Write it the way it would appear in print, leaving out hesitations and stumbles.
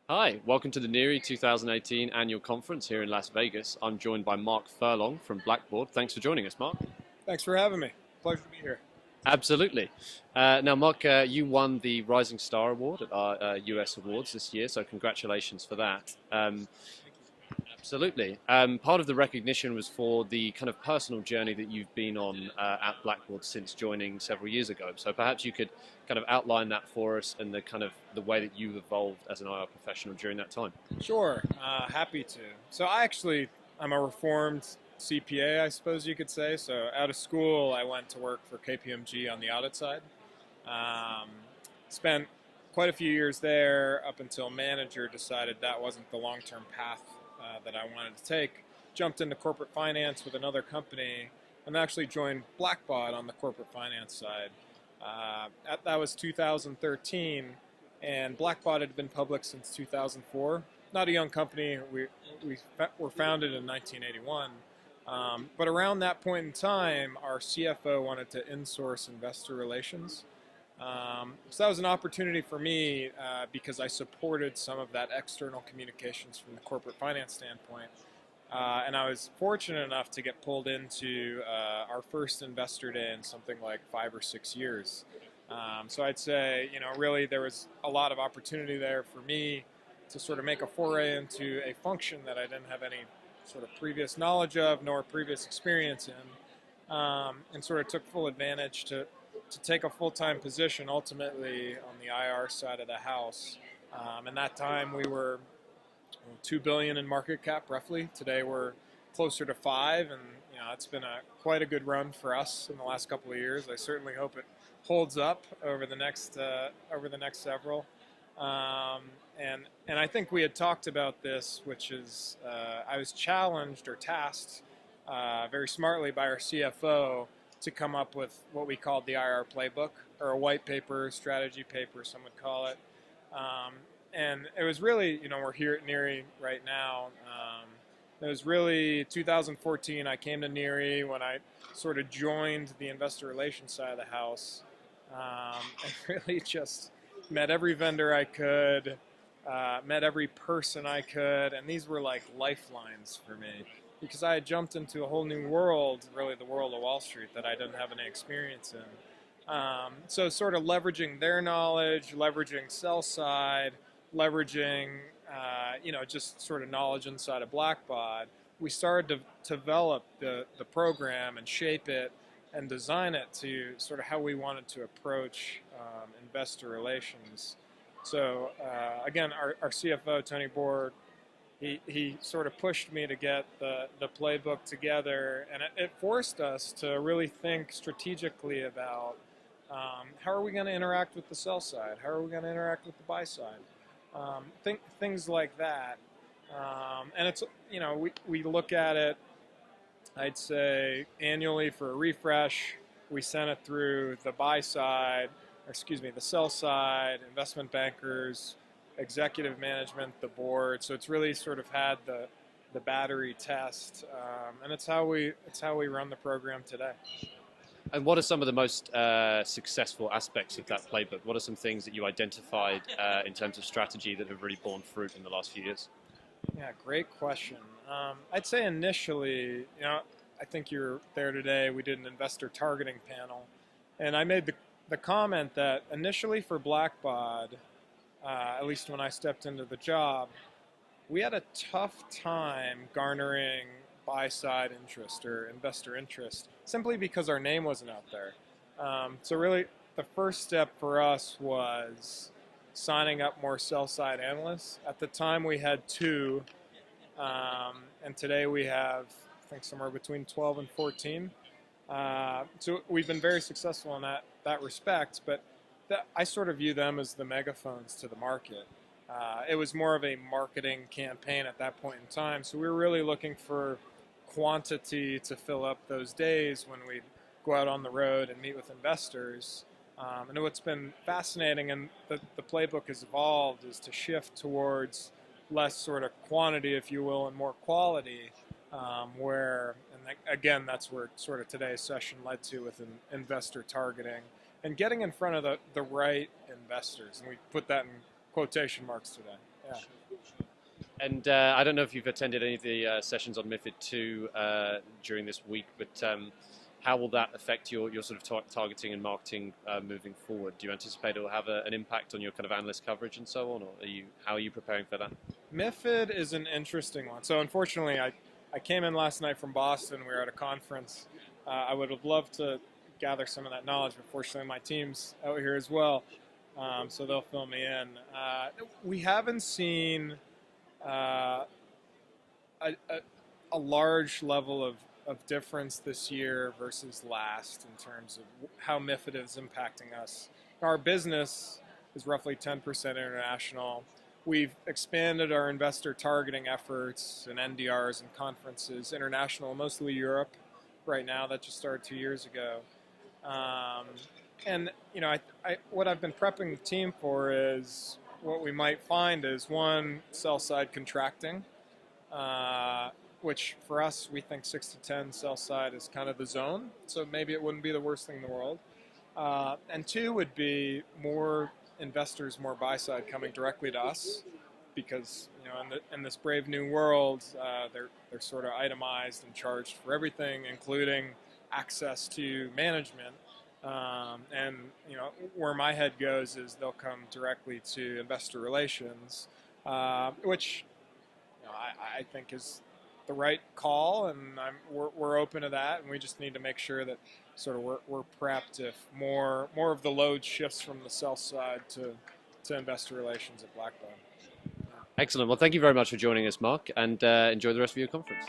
Hi, welcome to the NERI 2018 annual conference here in Las Vegas. I'm joined by Mark Furlong from Blackbaud. Thanks for joining us, Mark. Thanks for having me. Pleasure to be here. Absolutely. Now, Mark, you won the Rising Star Award at our US Awards this year, so congratulations for that. Absolutely. Part of the recognition was for the kind of personal journey that you've been on at Blackboard since joining several years ago. So perhaps you could kind of outline that for us and the kind of the way that you've evolved as an IR professional during that time. Sure, happy to. I'm a reformed CPA, I suppose you could say. So out of school, I went to work for KPMG on the audit side. Um, Spent quite a few years there up until manager decided that wasn't the long-term path that I wanted to take. Jumped into corporate finance with another company and actually joined Blackbaud on the corporate finance side. That was 2013, and Blackbaud had been public since 2004. Not a young company. We were founded in 1981. But around that point in time, our CFO wanted to insource investor relations. So that was an opportunity for me because I supported some of that external communications from the corporate finance standpoint. And I was fortunate enough to get pulled into our first investor day in something like 5 or 6 years. So I'd say, really there was a lot of opportunity there for me to sort of make a foray into a function that I didn't have any sort of previous knowledge of nor previous experience in, and sort of took full advantage to take a full-time position ultimately on the IR side of the house. And that time we were 2 billion in market cap roughly. Today we're closer to 5, and it's been quite a good run for us in the last couple of years. I certainly hope it holds up over the next several. And I think we had talked about this, which is I was challenged or tasked very smartly by our CFO to come up with what we called the IR playbook, or a white paper, strategy paper, some would call it. And it was really, we're here at NERI right now. It was really 2014. I came to NERI when I sort of joined the investor relations side of the house, and really just met every vendor I could, met every person I could, and these were like lifelines for me because I had jumped into a whole new world, really the world of Wall Street that I didn't have any experience in. So sort of leveraging their knowledge, leveraging sell side, leveraging just sort of knowledge inside of Blackbaud, we started to develop the program and shape it and design it to sort of how we wanted to approach investor relations. So again, our CFO, Tony Board, he sort of pushed me to get the playbook together, and it forced us to really think strategically about how are we going to interact with the sell side? How are we going to interact with the buy side? Things like that. And it's, we look at it, I'd say, annually for a refresh. We sent it through the buy side, the sell side, investment bankers, executive management, the board. So it's really sort of had the battery test, and it's how we run the program today. And what are some of the most successful aspects of that playbook? What are some things that you identified in terms of strategy that have really borne fruit in the last few years? Yeah, great question. I'd say initially, I think you were there today. We did an investor targeting panel, and I made the comment that initially for Blackbaud, at least when I stepped into the job, we had a tough time garnering buy-side interest or investor interest simply because our name wasn't out there. So really, the first step for us was signing up more sell-side analysts. At the time, we had 2, and today we have, I think, somewhere between 12 and 14. So we've been very successful in that respect, but I sort of view them as the megaphones to the market. It was more of a marketing campaign at that point in time, so we were really looking for quantity to fill up those days when we'd go out on the road and meet with investors. And what's been fascinating, and the playbook has evolved, is to shift towards less sort of quantity, if you will, and more quality, again, that's where sort of today's session led to with investor targeting and getting in front of the right investors. And we put that in quotation marks today. Yeah. And I don't know if you've attended any of the sessions on MiFID II during this week, but how will that affect your sort of targeting and marketing moving forward? Do you anticipate it will have an impact on your kind of analyst coverage and so on, or how are you preparing for that? MiFID is an interesting one. So unfortunately, I came in last night from Boston. We were at a conference. I would have loved to gather some of that knowledge, but fortunately my team's out here as well, so they'll fill me in. We haven't seen a, a large level of difference this year versus last in terms of how MiFID is impacting us. Our business is roughly 10% international. We've expanded our investor targeting efforts and NDRs and conferences, international, mostly Europe right now. That just started 2 years ago. And you know, what I've been prepping the team for is what we might find is one, sell side contracting, which for us we think 6 to 10 sell side is kind of the zone. So maybe it wouldn't be the worst thing in the world. And two would be more investors, more buy side coming directly to us, because you know in this brave new world, they're sort of itemized and charged for everything, including access to management. And you know where my head goes is they'll come directly to investor relations, which you know, I think is the right call, and we're open to that, and we just need to make sure that sort of we're prepped if more of the load shifts from the sell side to investor relations at Blackbaud. Excellent. Well, thank you very much for joining us, Mark, and enjoy the rest of your conference.